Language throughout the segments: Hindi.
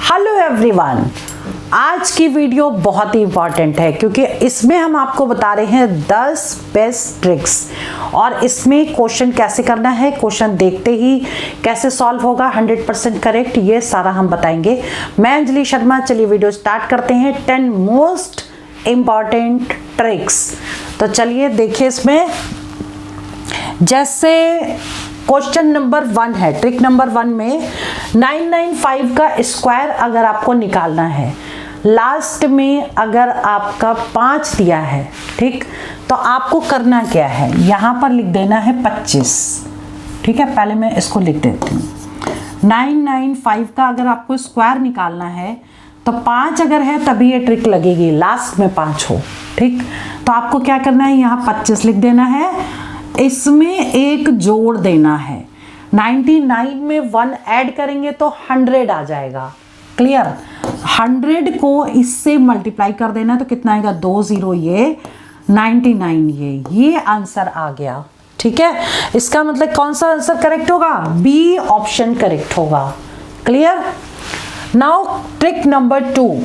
हेलो एवरीवन, आज की वीडियो बहुत ही इंपॉर्टेंट है क्योंकि इसमें हम आपको बता रहे हैं 10 बेस्ट ट्रिक्स और इसमें क्वेश्चन कैसे करना है, क्वेश्चन देखते ही कैसे सॉल्व होगा 100% करेक्ट, ये सारा हम बताएंगे। मैं अंजलि शर्मा, चलिए वीडियो स्टार्ट करते हैं। 10 मोस्ट इम्पॉर्टेंट ट्रिक्स। तो चलिए देखिए, इसमें जैसे क्वेश्चन नंबर 1 है, ट्रिक नंबर 1 में 995 का स्क्वायर अगर आपको निकालना है, लास्ट में अगर आपका 5 दिया है, ठीक, तो आपको करना क्या है, यहां पर लिख देना है 25। ठीक है, पहले मैं इसको लिख देती हूँ। 995 का अगर आपको स्क्वायर निकालना है तो 5 अगर है तभी ये ट्रिक लगेगी, लास्ट में 5 हो। ठीक, तो आपको क्या करना है, यहाँ 25 लिख देना है, इसमें एक जोड़ देना है। 99 में 1 ऐड करेंगे तो 100 आ जाएगा। क्लियर? 100 को इससे मल्टीप्लाई कर देना तो कितना आएगा, 2 0 ये 99 ये आंसर आ गया। ठीक है, इसका मतलब कौन सा आंसर करेक्ट होगा, बी ऑप्शन करेक्ट होगा। Clear? Now trick number 2,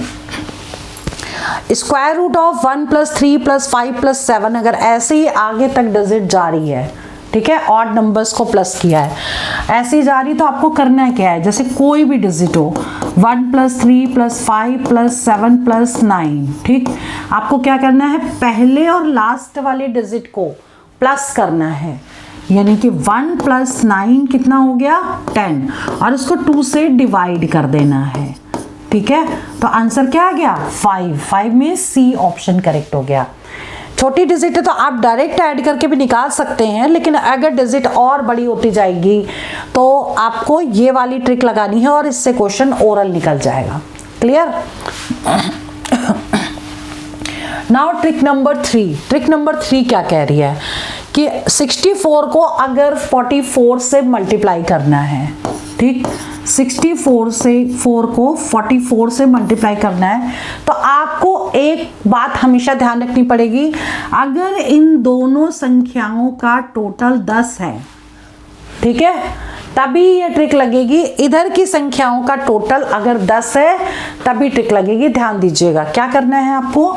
square root of 1 + 3 + 5 + 7 अगर ऐसे ही आगे तक डिजिट जा रही है, ठीक है, ऑड नंबर्स को प्लस किया है, ऐसे ही जा रही, तो आपको करना क्या है, जैसे कोई भी डिजिट हो, 1 + 3 + 5 + 7 + 9, ठीक, आपको क्या करना है, पहले और लास्ट वाले डिजिट को प्लस करना है, यानी कि 1 + 9 कितना हो गया, 10, और उसको 2 से डिवाइड कर देना है। ठीक है, तो आंसर क्या आ गया, 5 में सी ऑप्शन करेक्ट हो गया। छोटी डिजिट है तो आप डायरेक्ट ऐड करके भी निकाल सकते हैं, लेकिन अगर डिजिट और बड़ी होती जाएगी तो आपको ये वाली ट्रिक लगानी है और इससे क्वेश्चन ओरल निकल जाएगा। Clear? Now trick number 3। Trick number 3 क्या कह रही है कि 64 को अगर 44 से मल्टीप्लाई करना है, ठीक, 64 से 4 को 44 से मल्टीप्लाई करना है, तो आपको एक बात हमेशा ध्यान रखनी पड़ेगी, अगर इन दोनों संख्याओं का टोटल 10 है, ठीक है, तभी ये ट्रिक लगेगी। इधर की संख्याओं का टोटल अगर 10 है तभी ट्रिक लगेगी। ध्यान दीजिएगा, क्या करना है आपको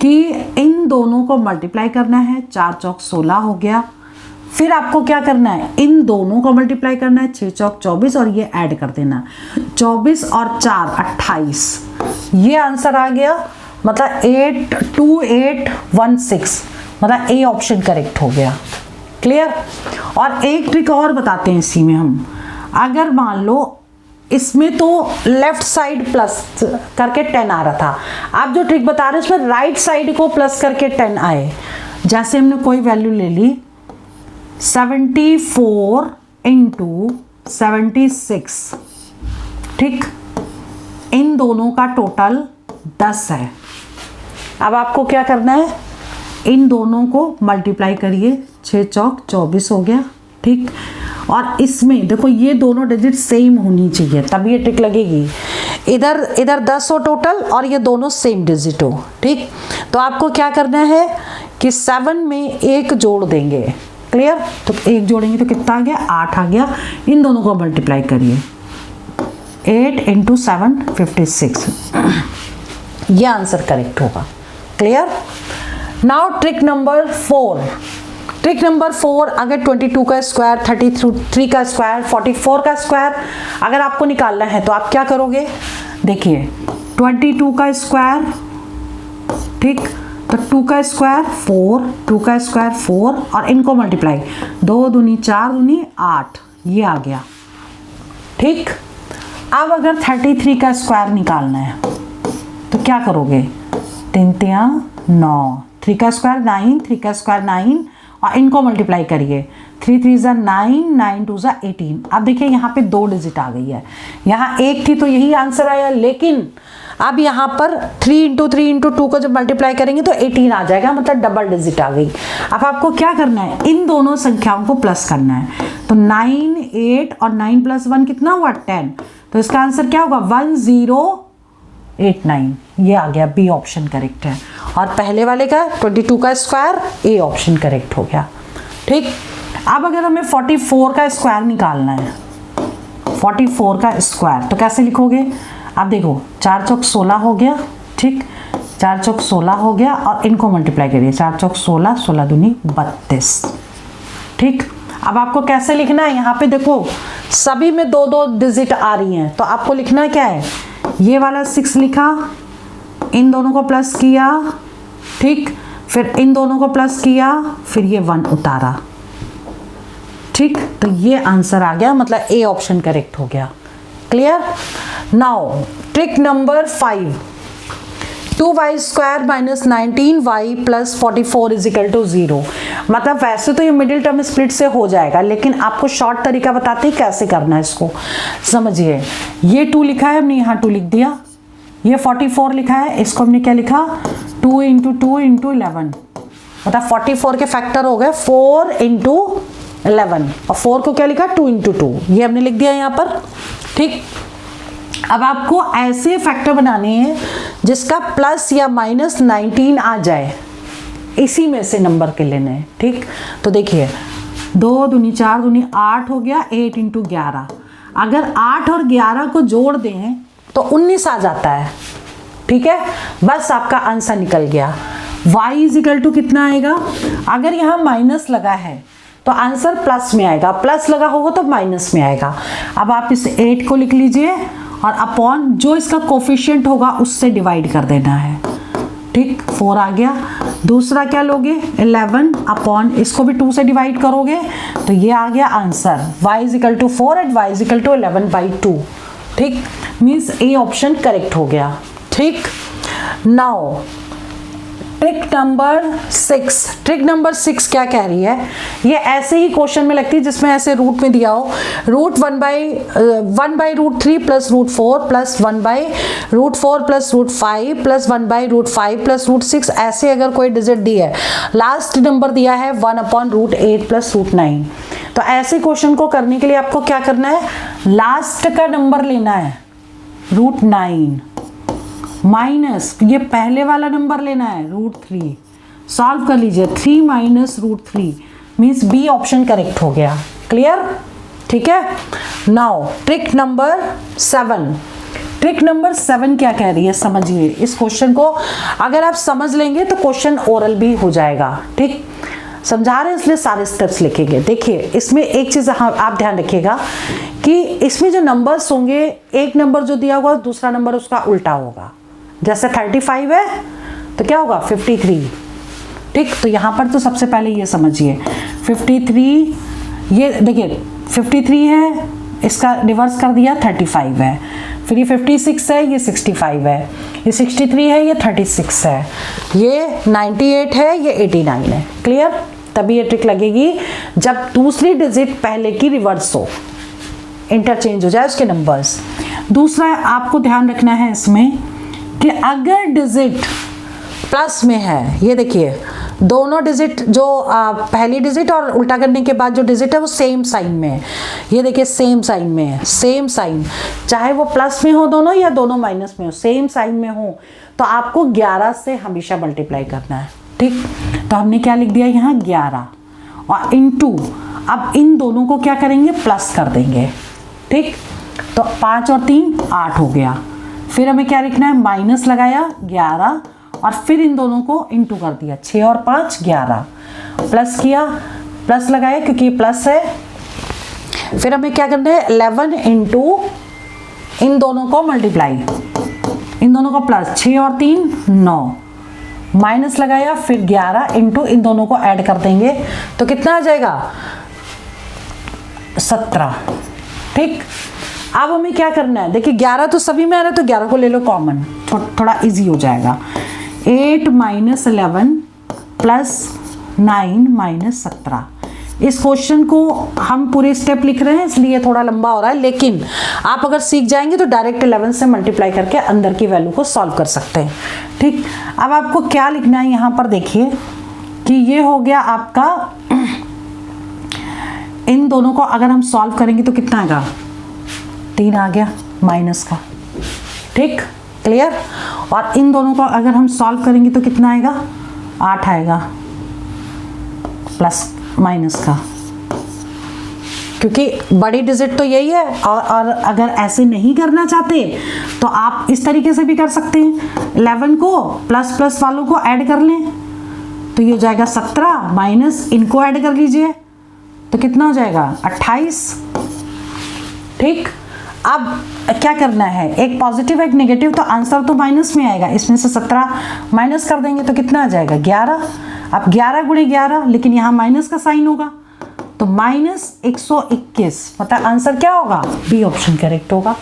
कि इन दोनों को मल्टीप्लाई करना है, 4 चौक 16 हो गया, फिर आपको क्या करना है, इन दोनों को मल्टीप्लाई करना है, 6 चौक 24 और ये ऐड कर देना, 24 और 4 28, ये आंसर आ गया, मतलब 82816, मतलब ए ऑप्शन करेक्ट हो गया। क्लियर? और एक ट्रिक और बताते हैं इसी में हम, अगर मान लो इसमें तो लेफ्ट साइड प्लस करके 10 आ रहा था, आप जो ट्रिक बता रहे हैं इसमें राइट साइड को प्लस करके 10 आए। जैसे हमने कोई वैल्यू ले ली 74 × 76, ठीक, इन दोनों का टोटल 10 है। अब आपको क्या करना है, इन दोनों को मल्टीप्लाई करिए, 6 चौक 24 हो गया, ठीक, और इसमें देखो ये दोनों डिजिट सेम होनी चाहिए तभी ये ट्रिक लगेगी। इधर 10 हो टोटल और ये दोनों सेम डिजिट हो, ठीक, तो आपको क्या करना है कि 7 में एक जोड़ देंगे। क्लियर? तो एक जोड़ेंगे तो कितना आ गया, 8 आ गया, इन दोनों को मल्टीप्लाई करिए, 8 × 7 56, ये आंसर करेक्ट होगा। Clear? Now trick number 4। Trick number 4, अगर 22 का स्क्वायर, 33 का स्क्वायर, 44 का स्क्वायर अगर आपको निकालना है तो आप क्या करोगे, देखिए 22 का स्क्वायर, ठीक, तो 2 का स्क्वायर 4, 2 का स्क्वायर 4 और इनको मल्टीप्लाई, 2 दूनी 4 दूनी 8, ये आ गया। ठीक, अब अगर 33 का स्क्वायर निकालना है तो क्या करोगे, 3 3 9, 3 का स्क्वायर 9, 3 का स्क्वायर 9 और इनको मल्टीप्लाई करिए, 3 3 9, 9 2 18। अब देखिए यहाँ पे 2 डिजिट आ गई है, यहाँ एक थी तो यही आंसर आया, लेकिन अब यहाँ पर 3 × 3 × 2 को जब मल्टीप्लाई करेंगे तो 18 आ जाएगा, मतलब डबल डिजिट आ गई। अब आपको क्या करना है, इन दोनों संख्याओं को प्लस करना है, तो 9 8 और 9 + 1 कितना हुआ, 10, तो इसका आंसर क्या होगा, 1089, ये आ गया, बी ऑप्शन करेक्ट है। और पहले वाले का 22 का स्क्वायर, ए ऑप्शन करेक्ट हो गया। ठीक, अब अगर हमें 44 का स्क्वायर निकालना है, 44 का स्क्वायर, तो कैसे लिखोगे, अब देखो 4 चौक 16 हो गया, ठीक, 4 चौक 16 हो गया और इनको मल्टीप्लाई करिए, 4 चौक 16, 16 दूनी 32, ठीक। अब आपको कैसे लिखना है, यहाँ पे देखो सभी में 2-2 डिजिट आ रही हैं, तो आपको लिखना क्या है, ये वाला 6 लिखा, इन दोनों को प्लस किया, ठीक, फिर इन दोनों को प्लस किया, फिर ये 1 उतारा, ठीक। तो ये आंसर आ गया, मतलब ए ऑप्शन करेक्ट हो गया। Clear. Now trick number 5, 2y² - 19y + 44 = 0। मतलब वैसे तो ये मिडिल टर्म स्प्लिट से हो जाएगा, लेकिन आपको शॉर्ट तरीका बताते हैं कैसे करना है इसको। समझिए, ये 2 लिखा है, हमने यहाँ 2 लिख दिया, ये 44 लिखा है, इसको हमने क्या लिखा, 2 × 2 × 11, मतलब 44 के फैक्टर हो गए 4 × 11, और 4 को क्या लिखा, 2 × 2, ये हमने लिख दिया यहाँ पर, ठीक। अब आपको ऐसे फैक्टर बनाने हैं जिसका प्लस या माइनस 19 आ जाए, इसी में से नंबर के लेने हैं, ठीक। तो देखिए 2 दूनी 4 दूनी 8 हो गया, 8 × 11, अगर 8 और 11 को जोड़ दें तो 19 आ जाता है, ठीक है। बस आपका आंसर निकल गया। y = कितना आएगा, अगर यहाँ माइनस लगा है तो आंसर प्लस में आएगा, प्लस लगा होगा तो माइनस में आएगा। अब आप इस 8 को लिख लीजिए और अपॉन जो इसका कोफिशिएंट होगा उससे डिवाइड कर देना है, ठीक। 4 आ गया। दूसरा क्या लोगे, 11 अपॉन, इसको भी 2 से डिवाइड करोगे तो ये आ गया आंसर, y = 4 एंड y = 11/2, ठीक। मीन्स ए ऑप्शन करेक्ट हो गया, ठीक। Now trick number 6, trick number 6 क्या कह रही है, ये ऐसे ही क्वेश्चन में लगती है जिसमें ऐसे रूट में दिया हो, √1/√3 + √4 + 1/√4 + √5 + 1/√5 + √6, ऐसे अगर कोई डिजिट दी है, लास्ट नंबर दिया है 1/√8 + √9। तो ऐसे क्वेश्चन को करने के लिए आपको क्या करना है, लास्ट का नंबर लेना है √9 माइनस ये पहले वाला नंबर लेना है √3, सॉल्व कर लीजिए, 3 - √3 मीन्स बी ऑप्शन करेक्ट हो गया। क्लियर, ठीक है। Now trick number 7, trick number 7 क्या कह रही है, समझिए इस क्वेश्चन को, अगर आप समझ लेंगे तो क्वेश्चन ओरल भी हो जाएगा, ठीक। समझा रहे हैं इसलिए सारे स्टेप्स लिखेंगे। देखिए इसमें एक चीज आप ध्यान रखिएगा कि इसमें जो नंबर्स होंगे, एक नंबर जो दिया होगा दूसरा नंबर उसका उल्टा होगा, जैसे 35 है तो क्या होगा 53, ठीक। तो यहाँ पर तो सबसे पहले ये समझिए 53, ये देखिए 53 है, इसका रिवर्स कर दिया 35 है, फिर ये 56 है, ये 65 है, ये 63 है, ये 36 है, ये 98 है, ये 89 है। क्लियर। तभी ये ट्रिक लगेगी जब दूसरी डिजिट पहले की रिवर्स हो, इंटरचेंज हो जाए उसके नंबर्स। दूसरा आपको ध्यान रखना है इसमें कि अगर डिजिट प्लस में है, ये देखिए दोनों डिजिट जो पहली डिजिट और उल्टा करने के बाद जो डिजिट है वो सेम साइन में है, ये देखिए सेम साइन में है, सेम साइन, चाहे वो प्लस में हो दोनों या दोनों माइनस में हो, सेम साइन में हो तो आपको 11 से हमेशा मल्टीप्लाई करना है, ठीक। तो हमने क्या लिख दिया यहाँ 11 और इनटू, अब इन दोनों को क्या करेंगे प्लस कर देंगे, ठीक। तो 5 और 3 8 हो गया, फिर हमें क्या लिखना है माइनस लगाया 11 और फिर इन दोनों को इनटू कर दिया, 6 और 5 11, प्लस किया, प्लस लगाया क्योंकि प्लस है, फिर हमें क्या करना है 11 इंटू इन दोनों को मल्टीप्लाई, इन दोनों को प्लस, 6 और 3 9, माइनस लगाया फिर 11 इंटू इन दोनों को ऐड कर देंगे तो कितना आ जाएगा 17, ठीक। अब हमें क्या करना है, देखिए 11 तो सभी में आ रहा है तो 11 को ले लो कॉमन, थोड़ा इजी हो जाएगा। 8 - 11 + 9 - 17। इस क्वेश्चन को हम पूरे स्टेप लिख रहे हैं इसलिए थोड़ा लंबा हो रहा है, लेकिन आप अगर सीख जाएंगे तो डायरेक्ट 11 से मल्टीप्लाई करके अंदर की वैल्यू को सॉल्व कर सकते हैं, ठीक। अब आपको क्या लिखना है यहाँ पर, देखिए कि ये हो गया आपका, इन दोनों को अगर हम सॉल्व करेंगे तो कितना आएगा 3 आ गया माइनस का, ठीक। क्लियर। और इन दोनों को अगर हम सॉल्व करेंगे तो कितना आएगा 8 आएगा प्लस माइनस का, क्योंकि बड़ी डिजिट तो यही है। और अगर ऐसे नहीं करना चाहते तो आप इस तरीके से भी कर सकते हैं, 11 को प्लस प्लस वालों को ऐड कर लें, तो ये हो जाएगा 17 माइनस इनको ऐड कर लीजिए, तो कितना हो जाएगा 28। ठीक, अब क्या करना है, एक पॉजिटिव एक नेगेटिव, तो आंसर तो माइनस में आएगा। इसमें से 17 माइनस कर देंगे तो कितना आ जाएगा 11। अब 11 गुणे 11, लेकिन यहाँ माइनस का साइन होगा तो माइनस 121, मतलब आंसर क्या होगा, बी ऑप्शन करेक्ट होगा।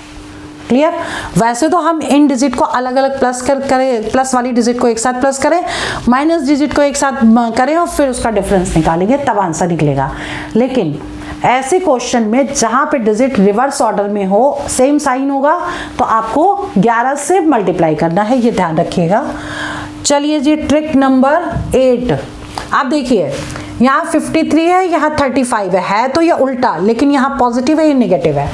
क्लियर। वैसे तो हम इन डिजिट को अलग अलग प्लस करें, प्लस वाली डिजिट को एक साथ प्लस करें, माइनस डिजिट को एक साथ करें और फिर उसका डिफरेंस निकालेंगे, तब आंसर निकलेगा। लेकिन ऐसे क्वेश्चन में जहां पे डिजिट रिवर्स ऑर्डर में हो, सेम साइन होगा, तो आपको 11 से मल्टीप्लाई करना है, ये ध्यान रखिएगा। चलिए जी, ट्रिक नंबर 8। आप देखिए यहाँ 53 है, यहाँ 35 है तो ये उल्टा, लेकिन यहाँ पॉजिटिव है, ये नेगेटिव है,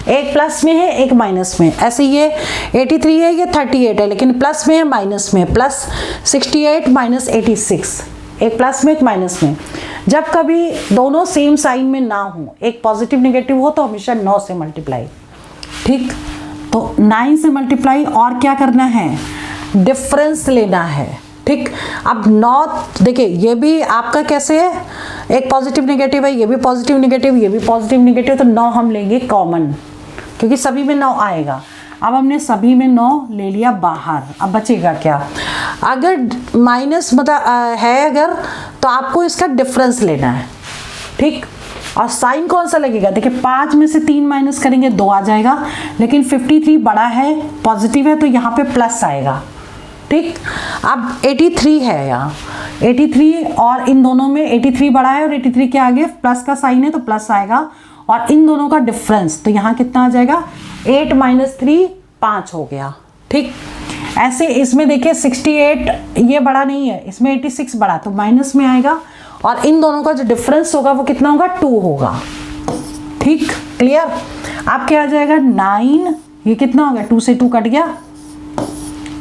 एक प्लस में है एक माइनस में। ऐसे ये 83 है, ये 38 है, लेकिन प्लस में है माइनस में, प्लस 68 माइनस 86, एक प्लस में एक माइनस में। जब कभी दोनों सेम साइन में ना हो, एक पॉजिटिव नेगेटिव हो, तो हमेशा 9 से मल्टीप्लाई। ठीक, तो 9 से मल्टीप्लाई, और क्या करना है, डिफरेंस लेना है। ठीक, अब 9 देखिए, ये भी आपका कैसे है, एक पॉजिटिव नेगेटिव है, ये भी पॉजिटिव नेगेटिव, ये भी पॉजिटिव नेगेटिव, तो 9 हम लेंगे कॉमन, क्योंकि सभी में 9 आएगा। अब हमने सभी में 9 ले लिया बाहर, अब बचेगा क्या, अगर माइनस मतलब है अगर, तो आपको इसका डिफरेंस लेना है। ठीक, और साइन कौन सा लगेगा, देखिए 5 में से 3 माइनस करेंगे 2 आ जाएगा, लेकिन 53 बड़ा है, पॉजिटिव है, तो यहाँ पे प्लस आएगा। ठीक, अब 83 है यहाँ, 83 और इन दोनों में 83 बड़ा है और 83 के आगे प्लस का साइन है तो प्लस आएगा, और इन दोनों का डिफरेंस, तो यहाँ कितना आ जाएगा 8 माइनस 3 5 हो गया। ठीक, ऐसे इसमें देखिए 68 ये बड़ा नहीं है, इसमें 86 बड़ा, तो माइनस में आएगा, और इन दोनों का जो डिफरेंस होगा वो कितना होगा 2 होगा। ठीक, क्लियर। आप क्या आ जाएगा 9, ये कितना हो गया, 2 से 2 कट गया।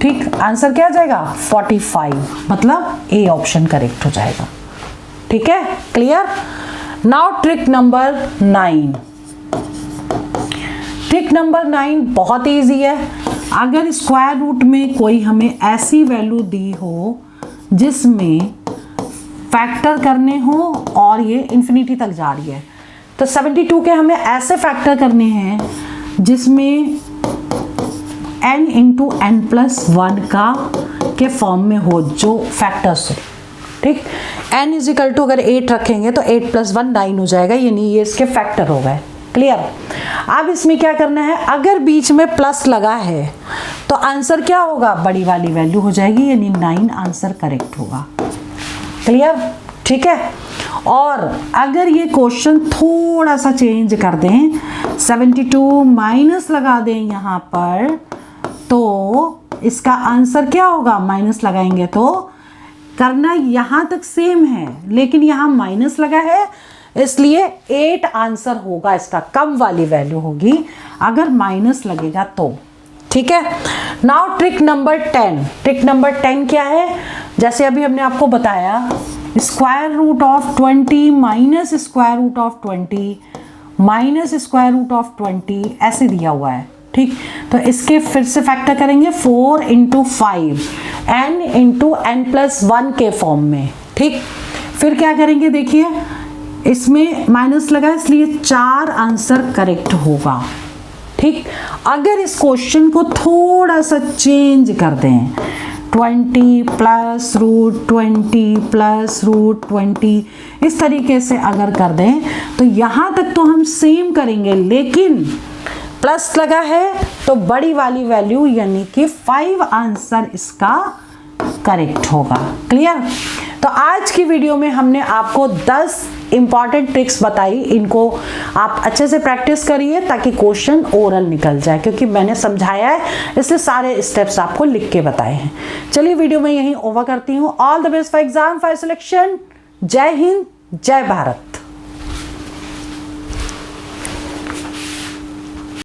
ठीक, आंसर क्या आ जाएगा 45, मतलब ए ऑप्शन करेक्ट हो जाएगा। ठीक है, clear. Now trick number 9। Trick number 9 बहुत इजी है। अगर स्क्वायर रूट में कोई हमें ऐसी वैल्यू दी हो जिसमें फैक्टर करने हो और ये इन्फिनिटी तक जा रही है, तो 72 के हमें ऐसे फैक्टर करने हैं जिसमें n इंटू एन प्लस 1 का के फॉर्म में हो, जो फैक्टर्स हो। ठीक, n इज इक्वल टू अगर 8 रखेंगे तो 8 प्लस 1 9 हो जाएगा, यानी ये इसके फैक्टर हो गए। क्लियर। अब इसमें क्या करना है, अगर बीच में प्लस लगा है तो आंसर क्या होगा, बड़ी वाली वैल्यू हो जाएगी, यानी 9 आंसर करेक्ट होगा। क्लियर, ठीक है। और अगर ये क्वेश्चन थोड़ा सा चेंज कर दें, 72 माइनस लगा दें यहाँ पर, तो इसका आंसर क्या होगा, माइनस लगाएंगे तो करना यहाँ तक सेम है, लेकिन यहाँ माइनस लगा है, इसलिए 8 आंसर होगा, इसका कम वाली वैल्यू होगी अगर माइनस लगेगा तो। ठीक है। Now trick number 10। Trick number 10 क्या है, जैसे अभी हमने आपको बताया, square root of 20 minus square root of 20 minus square root of 20 ऐसे दिया हुआ है। ठीक, तो इसके फिर से फैक्टर करेंगे 4 into 5 n into N plus 1 के फॉर्म में। ठीक, फिर क्या करेंगे, देखिए इसमें माइनस लगा इसलिए 4 आंसर करेक्ट होगा। ठीक, अगर इस क्वेश्चन को थोड़ा सा चेंज कर दें, 20 प्लस रूट 20 प्लस रूट 20 इस तरीके से अगर कर दें, तो यहाँ तक तो हम सेम करेंगे, लेकिन प्लस लगा है तो बड़ी वाली वैल्यू यानी कि 5 आंसर इसका करेक्ट होगा। क्लियर। तो आज की वीडियो में हमने आपको 10 इंपॉर्टेंट ट्रिक्स बताई, इनको आप अच्छे से प्रैक्टिस करिए ताकि क्वेश्चन ओरल निकल जाए, क्योंकि मैंने समझाया है इसलिए सारे स्टेप्स आपको लिख के बताए हैं। चलिए वीडियो में यहीं ओवर करती हूँ। All the best for exam for selection. जय हिंद, जय भारत।